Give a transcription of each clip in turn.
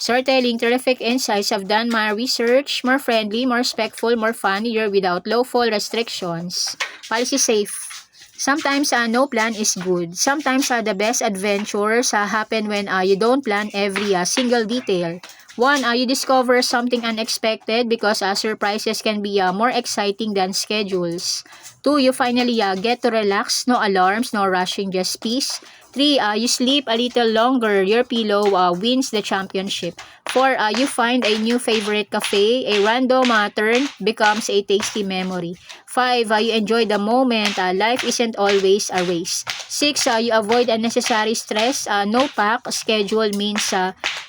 Storytelling, terrific insights. I've done my research. More friendly, more respectful, more funnier without lawful restrictions. Policy safe. Sometimes no plan is good. Sometimes the best adventures happen when you don't plan every single detail. One, you discover something unexpected because surprises can be more exciting than schedules. Two, you finally get to relax. No alarms, no rushing, just peace. Three, you sleep a little longer. Your pillow wins the championship. Four, you find a new favorite cafe. A random turn becomes a tasty memory. Five, you enjoy the moment. Life isn't always a race. Six, you avoid unnecessary stress. No pack schedule means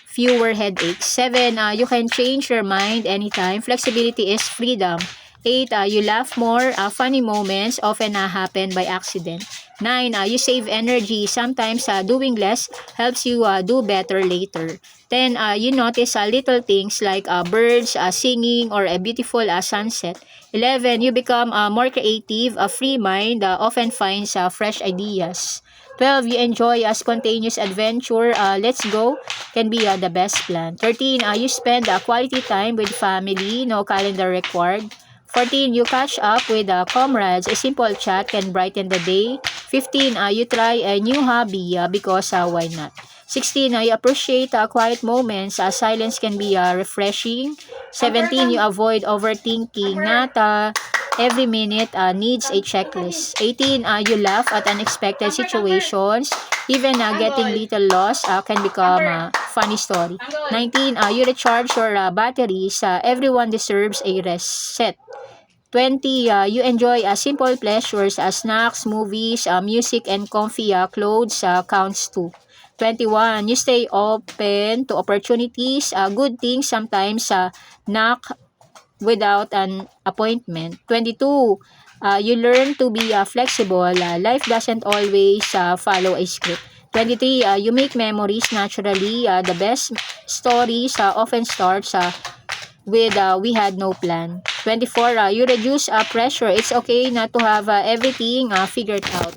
fewer headaches. Seven, you can change your mind anytime. Flexibility is freedom. 8, you laugh more. Funny moments often happen by accident. 9, you save energy. Sometimes doing less helps you do better later. 10, you notice little things like birds singing or a beautiful sunset. 11, you become more creative. A free mind often finds fresh ideas. 12, you enjoy a spontaneous adventure. Let's go can be the best plan. 13, you spend quality time with family. No calendar required. 14, you catch up with comrades. A simple chat can brighten the day. 15, you try a new hobby because why not? 16, you appreciate quiet moments. Silence can be refreshing. 17, you avoid overthinking. Not every minute needs a checklist. 18, you laugh at unexpected situations. Even getting little lost can become a funny story. 19, you recharge your batteries. Everyone deserves a reset. 20, you enjoy simple pleasures, snacks, movies, music, and comfy clothes counts too. 21, you stay open to opportunities. Good things sometimes knock without an appointment. 22, you learn to be flexible. Life doesn't always follow a script. 23, you make memories naturally. The best stories often starts with we had no plan. 24, you reduce pressure. It's okay not to have everything figured out.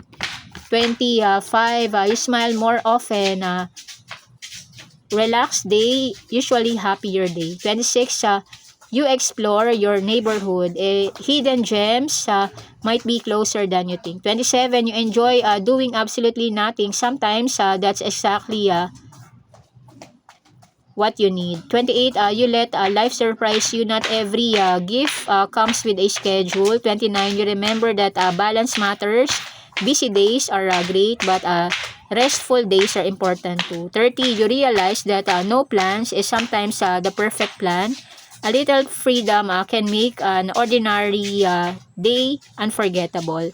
25, you smile more often. Relaxed day, usually happier day. 26, you explore your neighborhood. Hidden gems might be closer than you think. 27, you enjoy doing absolutely nothing. Sometimes that's exactly what you need. 28, you let life surprise you. Not every gift comes with a schedule. 29, you remember that balance matters. Busy days are great, but restful days are important too. 30, you realize that no plans is sometimes the perfect plan. A little freedom can make an ordinary day unforgettable.